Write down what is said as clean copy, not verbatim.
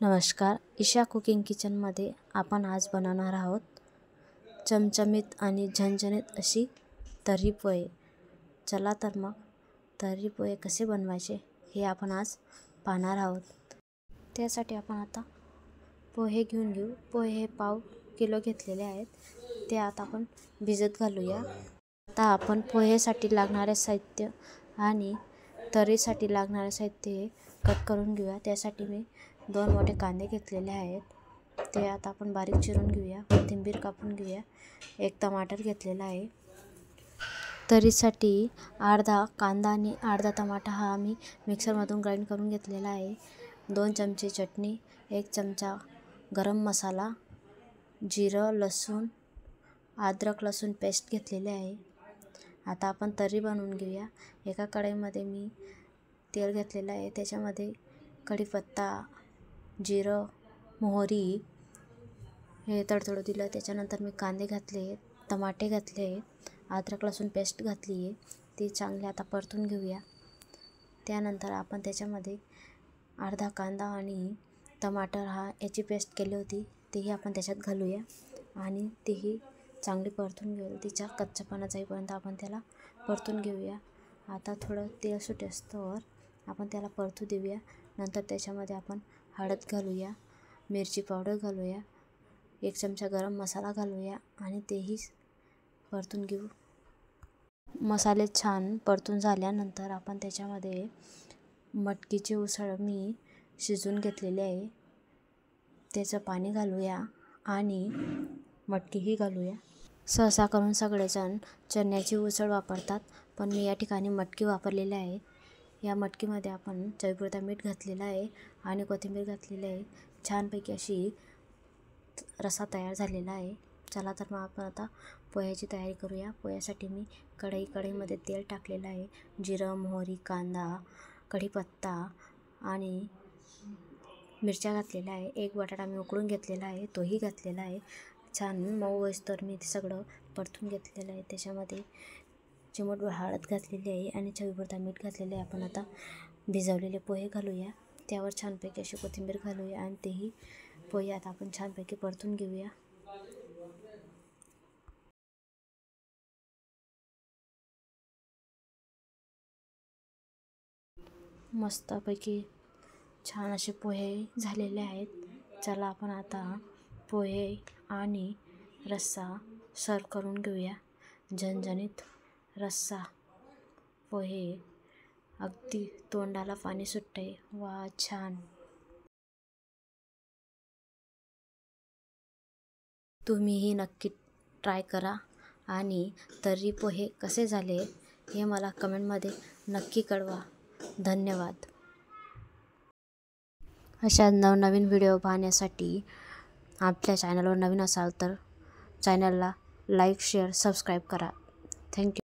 नमस्कार, ईशा कुकिंग किचनमध्ये आपण आज बनवणार आहोत चमचमीत आणि झणझणीत अशी तर्री पोहे। चला तर मग तर्री पोहे कसे बनवायचे हे आपण आज पाहणार आहोत। त्यासाठी आपण आता पोहे घेऊन घेऊ। पोहे हे पाव किलो घेतलेले आहेत, ते आता आपण भिजत घालूया। आता आपण पोहेसाठी लागणारे साहित्य आणि तर्रीसाठी लागणारे साहित्य हे कट करून घेऊया। त्यासाठी मी 2 मोठे कांदे घेतलेले आहेत, ते आता आपण बारीक चिरून घेऊया। कोथिंबीर कापून घेऊया। 1 टमाटर घेतलेला आहे। तर्रीसाठी अर्धा कांदा आणि अर्धा टमाटा हा मी मिक्सरमधून ग्राइंड करून घेतलेला आहे। 2 चमचे चटणी, 1 चमचा गरम मसाला, जिरं, लसूण, अद्रक लसूण पेस्ट घेतलेले आहे। आता आपण तर्री बनवून घेऊया। एका कढईमध्ये मी तेल घेतलेलं आहे, त्याच्यामध्ये कढीपत्ता, जिरं, मोहरी हे तडतडू दिलं। त्याच्यानंतर मी कांदे घातले, टमाटे घातले, अद्रक लसूण पेस्ट घातली आहे, ती चांगली आता परतून घेऊया। त्यानंतर आपण त्याच्यामध्ये अर्धा कांदा आणि टमाटर याची पेस्ट केली होती तीही आपण त्याच्यात घालूया आणि तीही चांगली परतून घेऊ। तिचा कच्चापणा जाईपर्यंत आपण त्याला परतून घेऊया। आता थोडं तेल सुटेस्तोवर आपण त्याला परतू देऊया। नंतर त्याच्यामध्ये आपण हळद घालूया, मिरची पावडर घालूया, 1 चमचा गरम मसाला घालूया आणि तेही परतून घेऊ। मसाले छान परतून झाल्यानंतर आपण त्याच्यामध्ये मटकीची उसळ मी शिजवून घेतलेली आहे, त्याचं पाणी घालूया आणि मटकीही घालूया। सहसा करून सगळेजण चण्याची उसळ वापरतात, पण मी या ठिकाणी मटकी वापरलेली आहे। या मटकीमध्ये आपण चवीपुरता मीठ घातलेलं आहे आणि कोथिंबीर घातलेली आहे। छानपैकी अशी रस्सा झालेला आहे। चला तर मग आपण आता पोह्याची तयारी करूया। पोह्यासाठी मी कढईमध्ये तेल टाकलेलं आहे। जिरं, मोहरी, कांदा, कढीपत्ता आणि मिरच्या घातलेल्या आहे। 1 बटाटा मी उकडून घेतलेला आहे, तोही घातलेला आहे। छान मऊ होईस्तोवर मी ते सगळं परतून घेतलेलं आहे। त्याच्यामध्ये चिमूटभर हळद घातलेली आहे आणि चवीपुरता मीठ घातलेले आहे। आपण आता भिजवलेले पोहे घालूया, त्यावर छानपैकी अशी कोथिंबीर घालूया आणि तेही पोहे आता आपण छानपैकी परतून घेऊया। मस्तपैकी छान असे पोहे झालेले आहेत। चला आपण आता पोहे आणि रस्सा सर्व करून घेऊया। झणझणीत रस्सा पोहे, अगदी तोंडाला पाणी सुटते। वा, छान! तुम्हीही नक्की ट्राय करा आणि तर्री पोहे कसे झाले हे मला कमेंटमध्ये नक्की कळवा। धन्यवाद। अशा नवनवीन व्हिडिओ पाहण्यासाठी आपल्या चॅनलवर नवीन असाल तर चॅनलला लाईक, शेअर, सबस्क्राईब करा। थँक्यू।